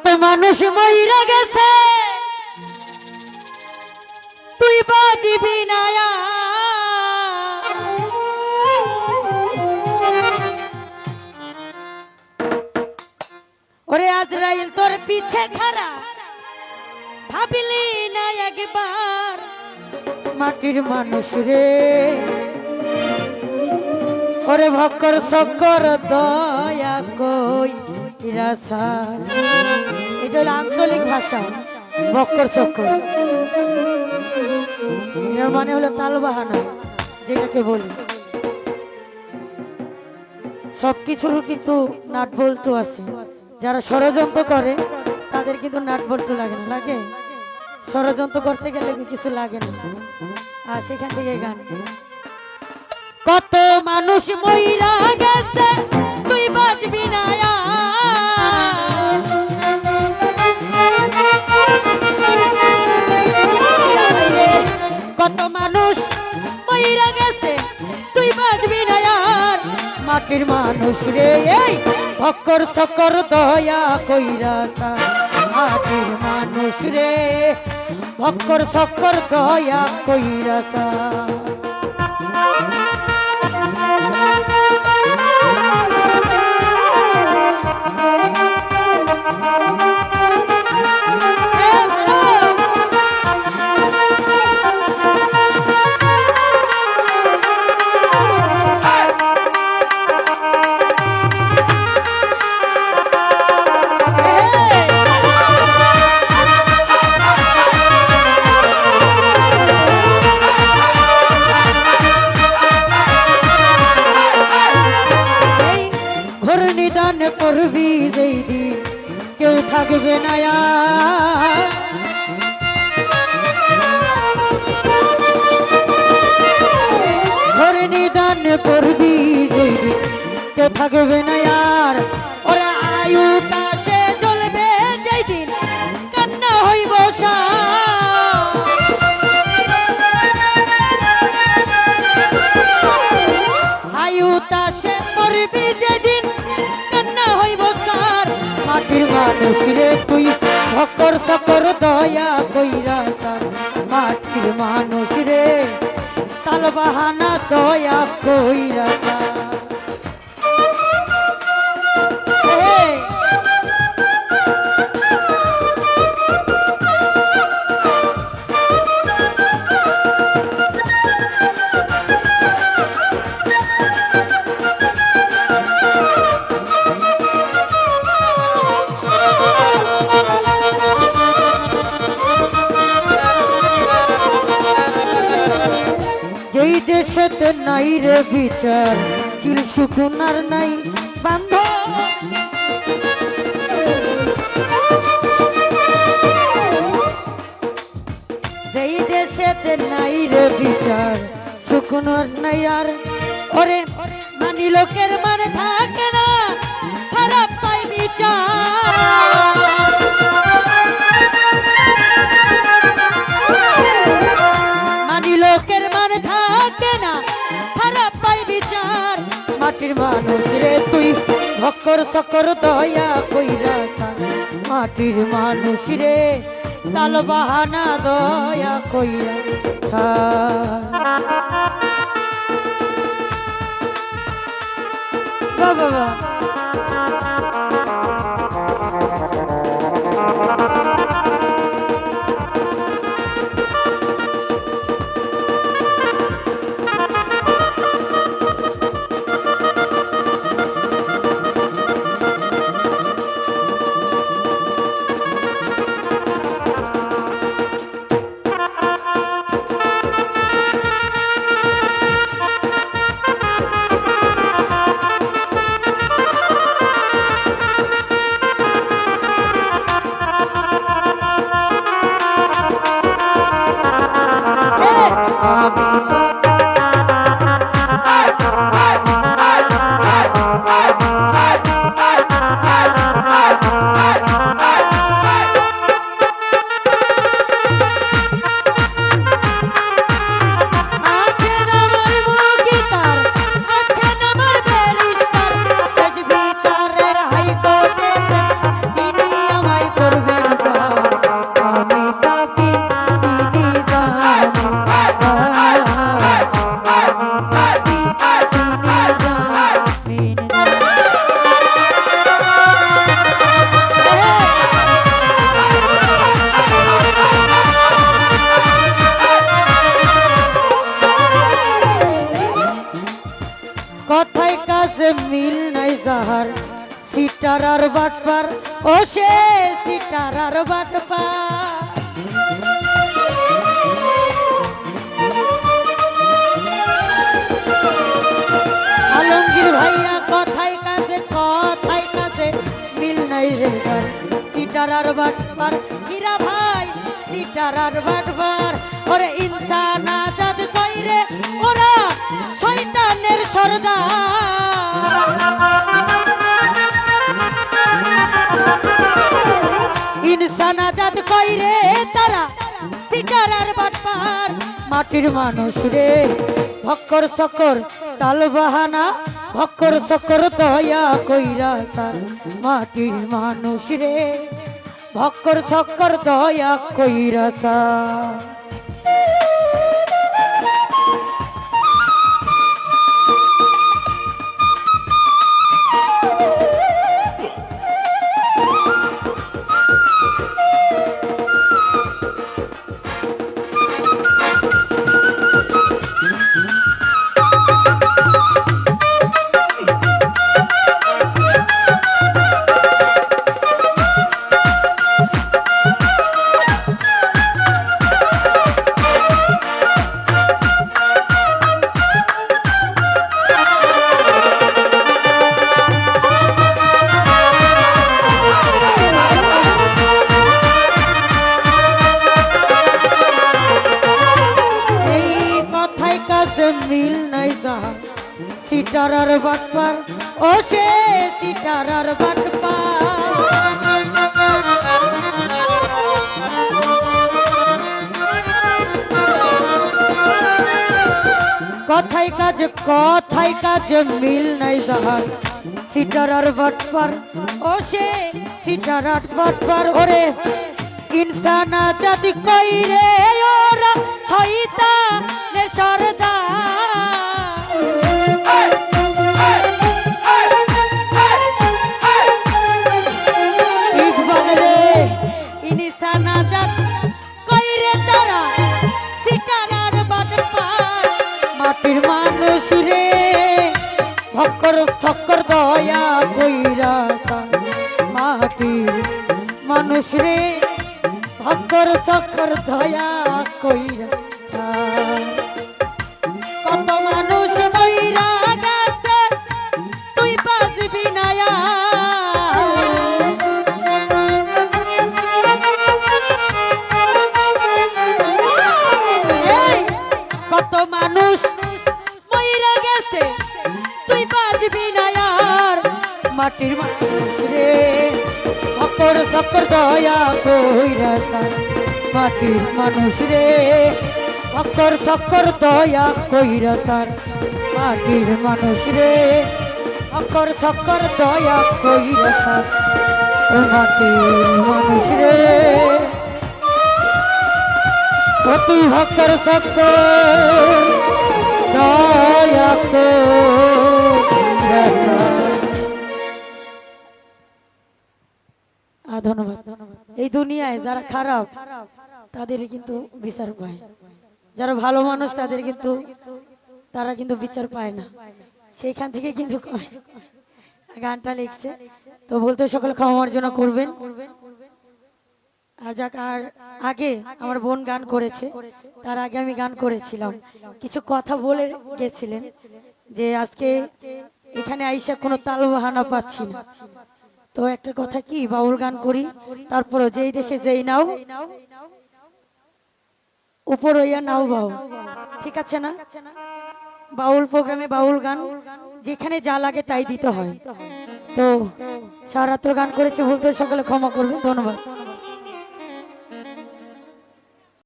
কত মানুষ মইরা গেছে তুই বাজিবি না ওরে আজরাইল তোর পিছে খাড়া ভাবিলি না একবার মাটির মানুষ রে ওরে ভক্কর সকর দয়া কই রাসার এটা হলো আঞ্চলিক ভাষা ভক্কর সকর এর মানে হলো তালবাহানা যেটাকে বলি সবকিছুর কিন্তু নাট বলতো আছে যারা ষড়যন্ত্র করে তাদের কিন্তু নাট বলতো লাগে না লাগে ষড়যন্ত্র করতে গেলে কিছু লাগে না আর সেখান থেকে গান কত মানুষ মইরা গেছে তুই বাঁচবি না কত মানুষ মইরা গেছে তুই বাঁচবি না মাটির মানুষ রে এই ভক্কর সকর দয়া কইরা মাটির মানুষ রে ভক্কর সকর দয়া কইরা নিদান করবি যেই দিন কেউ থাকবে না ঘরে নিদান করবি যেই দিন কেউ থাকবে না আর ওরা আয়ু তাসে জ্বলবে যেই দিন কান্না হইব আয়ু তাসে করবি যেদিন মাটির মানুষ রে তুই ভক্কর সকর দয়া কইরা মাটির মানুষ রে তালবাহানা দয়া কইরা যেই দেশেতে নাই রে বিচার চিল সুকুনার নাই বান্ধব যেই দেশেতে নাই রে বিচার সুকুনার নাই আর ওরে মানি লোকের মানে থাকে না খারাপ পাই বিচার মানি লোকের মানে থাকে না খারাপ পাই বিচার মাটির মানুষ রে তুই ভক্কর সকর দয়া কইরা মাটির মানুষ রে তালবাহানা দয়া কইরা বাবা সিটার আর বাটপার ও সে সিটার আর বাটপার আলমগীর ভাইয়া কথায় কাছে মিল নাই রে গান সিটার আর বাটপার হীরা ভাই সিটার আর বাটপার ওরে ইনসান আজাদ কইরে ওরা শয়তানের সরদার ইনসান আজাদ কইরে তারা সিটার আর বাটপার মাটির মানুষ রে ভক্কর সকর তাল বাহানা ভক্কর সকর দয়া কইরা সার মাটির মানুষ রে ভক্কর সকর দয়া কইরা সার মিল নাই জাহান সিটার আর বাটপার ও সে সিটার আর বাটপার কথায় কাজ মিল নাই জাহান সিটার আর বাটপার ও সে সিটার আর বাটপার ওরে ইনসান আজাদ কইরে ওরা শয়তানের সরদার ইকবাল রে ইনসান আজাদ কইরে তারা সিটার আর বাটপার মাটির মানুষ রে ভক্কর সকর দয়া কইরা মাটির মানুষ রে ভক্কর সকর দয়া কইরা কত মানুষ মইরা গেছে তুই বাজবি না কত মানুষ মইরা গেছে তুই বাজবি না মাটির মানুষ রে ভক্কর সকর দয়া কইরা মাটির মানুষ রে ভক্কর সকর দয়া কইরা মাটির মানুষ রে ভক্কর সকর দয়া কইরা মাটির মানুষ রে তুই ভক্কর সকর দয়া কইরা ধন্যবাদ। এই দুনিয়ায় যারা খারাপ তাদের কিন্তু বিচার পায়, যারা ভালো মানুষ তাদের কিন্তু তারা কিন্তু বিচার পায় না। সেইখান থেকে কিন্তু গানটা লিখছে, তো বলতে সকলে ক্ষমা অর্জন করবেন। আর যাক, আর আগে আমার বোন গান করেছে, তার আগে আমি গান করেছিলাম, কিছু কথা বলে গেছিলেন যে আজকে এখানে আইসা কোনো তাল বাহানা পাচ্ছি না। তো একটা কথা কি, বাউল গান করি, তারপরে যেই দেশে যেই নাও উপর হইয়া নাও বাউ, ঠিক আছে না? বাউল প্রোগ্রামে বাউল গান যেখানে যা লাগে তাই দিতে হয়। তো সারাত্র গান করেছে, বলতে সকলে ক্ষমা করবেন। ধন্যবাদ।